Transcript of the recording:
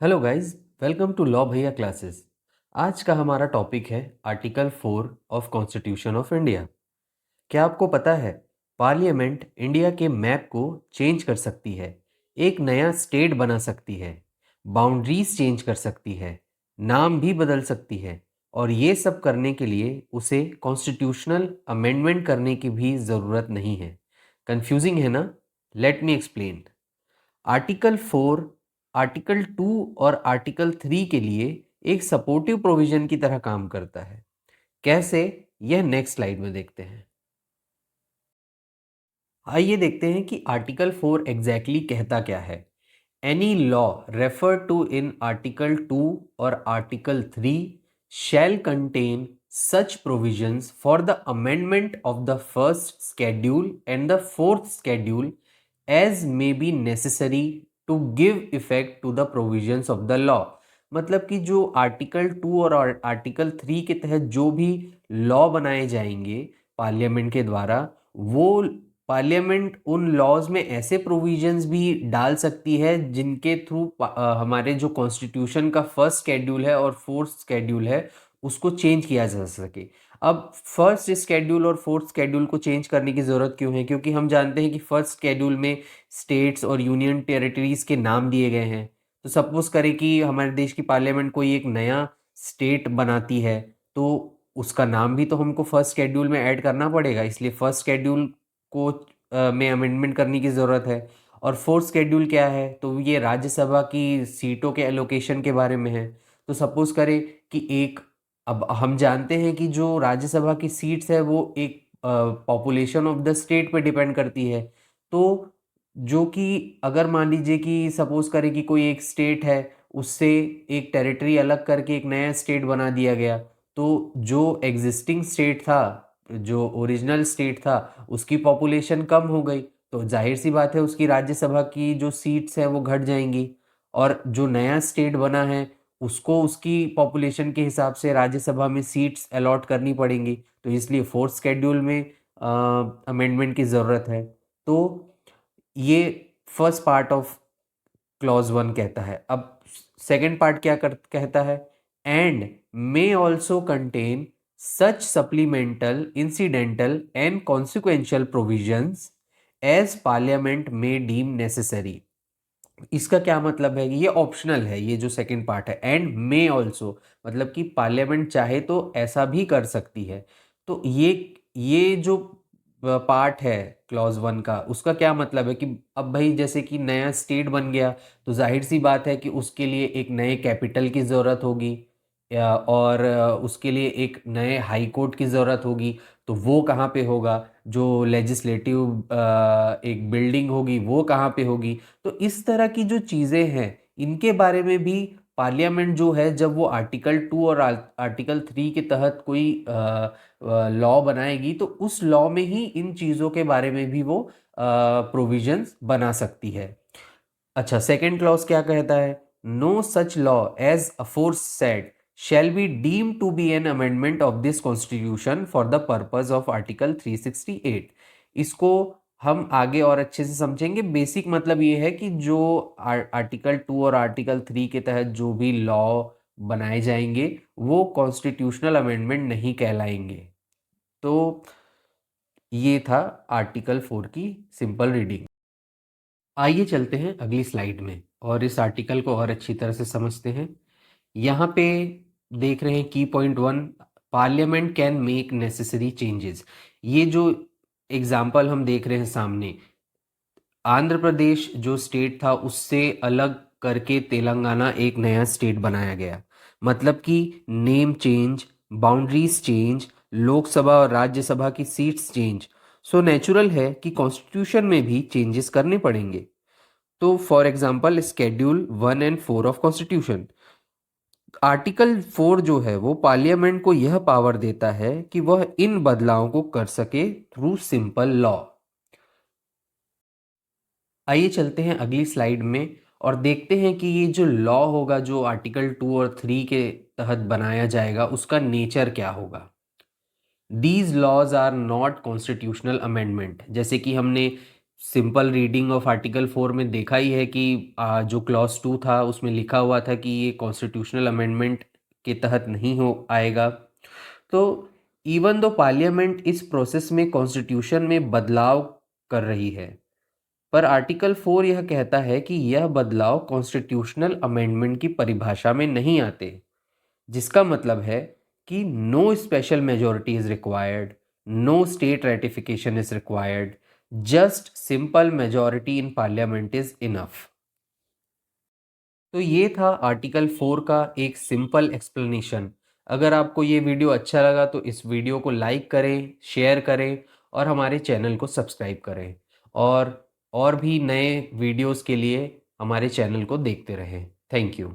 Hello guys, welcome to law Bhaiya classes. आज का हमारा टॉपिक है article 4 of constitution of India. क्या आपको पता है पार्लियामेंट इंडिया के मैप को चेंज कर सकती है, एक नया स्टेट बना सकती है, बाउंड्रीज चेंज कर सकती है, नाम भी बदल सकती है और ये सब करने के लिए उसे कॉन्स्टिट्यूशनल अमेंडमेंट करने की भी ज़रूरत नहीं है। कंफ्यूजिंग है ना? Let me explain. Article 4, article 2 और आर्टिकल 3 के लिए एक सपोर्टिव प्रोविजन की तरह काम करता है। कैसे? यह नेक्स्ट स्लाइड में देखते हैं। आइए देखते हैं कि आर्टिकल 4 एग्जैक्टली कहता क्या है। Any law refer to in article 2 और article 3 shall contain such provisions for the amendment of the first schedule and the fourth schedule as may be necessary to give effect to the provisions of the law। मतलब कि जो article 2 और article 3 के तहत जो भी law बनाए जाएंगे पार्लियामेंट के द्वारा, वो पार्लियामेंट उन लॉज में ऐसे प्रोविजंस भी डाल सकती है जिनके थ्रू हमारे जो कॉन्स्टिट्यूशन का फर्स्ट स्केड्यूल है और फोर्थ स्केड्यूल है उसको चेंज किया जा सके। अब फर्स्ट स्केड्यूल और फोर्थ स्केड्यूल को चेंज करने की ज़रूरत क्यों है? क्योंकि हम जानते हैं कि फर्स्ट स्केड्यूल में स्टेट्स और यूनियन टेरिटरीज के नाम दिए गए हैं। तो सपोज करें कि हमारे देश की पार्लियामेंट कोई एक नया स्टेट बनाती है, तो उसका नाम भी तो हमको फर्स्ट स्केड्यूल में ऐड करना पड़ेगा, इसलिए फर्स्ट स्केड्यूल को में अमेंडमेंट करने की ज़रूरत है। और फोर्थ स्केड्यूल क्या है? तो ये राज्यसभा की सीटों के एलोकेशन के बारे में है। तो सपोज करें कि एक, अब हम जानते हैं कि जो राज्यसभा की सीट्स है वो एक पॉपुलेशन ऑफ द स्टेट पे डिपेंड करती है। तो जो कि अगर मान लीजिए कि सपोज करें कि कोई एक स्टेट है, उससे एक टेरिटरी अलग करके एक नया स्टेट बना दिया गया, तो जो एग्जिस्टिंग स्टेट था, जो ओरिजिनल स्टेट था, उसकी पॉपुलेशन कम हो गई, तो जाहिर सी बात है उसकी राज्यसभा की जो सीट्स हैं वो घट जाएंगी। और जो नया स्टेट बना है उसको उसकी पॉपुलेशन के हिसाब से राज्यसभा में सीट्स अलॉट करनी पड़ेंगी, तो इसलिए फोर्थ स्केड्यूल में अमेंडमेंट की ज़रूरत है। तो ये फर्स्ट पार्ट ऑफ क्लॉज 1 कहता है। अब सेकंड पार्ट क्या कहता है? And may also contain such supplemental incidental and consequential provisions as parliament may deem necessary. इसका क्या मतलब है? ये ऑप्शनल है, ये जो सेकंड पार्ट है एंड मे ऑल्सो, मतलब कि पार्लियामेंट चाहे तो ऐसा भी कर सकती है। तो ये जो पार्ट है क्लॉज 1 का, उसका क्या मतलब है कि अब भाई जैसे कि नया स्टेट बन गया, तो जाहिर सी बात है कि उसके लिए एक नए कैपिटल की ज़रूरत होगी, और उसके लिए एक नए हाई कोर्ट की ज़रूरत होगी। तो वो कहाँ पे होगा? जो लेजिस्लेटिव एक बिल्डिंग होगी वो कहाँ पे होगी? तो इस तरह की जो चीज़ें हैं इनके बारे में भी पार्लियामेंट जो है, जब वो आर्टिकल 2 और आर्टिकल 3 के तहत कोई लॉ बनाएगी, तो उस लॉ में ही इन चीज़ों के बारे में भी वो प्रोविजंस बना सकती है। अच्छा, सेकेंड क्लॉज क्या कहता है? No such law as aforesaid shall be deemed to be an amendment of this constitution for the purpose of article 368। इसको हम आगे और अच्छे से समझेंगे। बेसिक मतलब ये है कि जो आर्टिकल 2 और आर्टिकल 3 के तहत जो भी लॉ बनाए जाएंगे वो कॉन्स्टिट्यूशनल अमेंडमेंट नहीं कहलाएंगे। तो ये था आर्टिकल 4 की सिंपल रीडिंग। आइए चलते हैं अगली स्लाइड में और इस आर्टिकल को और अच्छी तरह से समझते हैं। यहाँ पे देख रहे हैं की point 1, parliament can make necessary changes. ये जो एग्जाम्पल हम देख रहे हैं सामने, आंध्र प्रदेश जो स्टेट था उससे अलग करके तेलंगाना एक नया स्टेट बनाया गया। मतलब कि name change, boundaries change, Lok Sabha और राज्यसभा की सीट्स चेंज। सो नेचुरल है कि कॉन्स्टिट्यूशन में भी चेंजेस करने पड़ेंगे। तो for example schedule 1 and 4 of constitution, article 4 जो है वो पार्लियामेंट को यह पावर देता है कि वह इन बदलावों को कर सके थ्रू सिंपल लॉ। आइए चलते हैं अगली स्लाइड में और देखते हैं कि ये जो लॉ होगा जो आर्टिकल 2 और 3 के तहत बनाया जाएगा उसका नेचर क्या होगा। These laws are not constitutional amendment. जैसे कि हमने सिंपल रीडिंग ऑफ आर्टिकल 4 में देखा ही है कि जो क्लॉज 2 था उसमें लिखा हुआ था कि ये कॉन्स्टिट्यूशनल अमेंडमेंट के तहत नहीं हो आएगा। तो इवन दो पार्लियामेंट इस प्रोसेस में कॉन्स्टिट्यूशन में बदलाव कर रही है, पर आर्टिकल 4 यह कहता है कि यह बदलाव कॉन्स्टिट्यूशनल अमेंडमेंट की परिभाषा में नहीं आते, जिसका मतलब है कि no special majority is required, no state ratification is required, just simple majority in parliament is enough. तो ये था आर्टिकल 4 का एक सिंपल एक्सप्लेनेशन। अगर आपको ये वीडियो अच्छा लगा तो इस वीडियो को लाइक करें, शेयर करें और हमारे चैनल को सब्सक्राइब करें। और भी नए वीडियोस के लिए हमारे चैनल को देखते रहें। Thank you.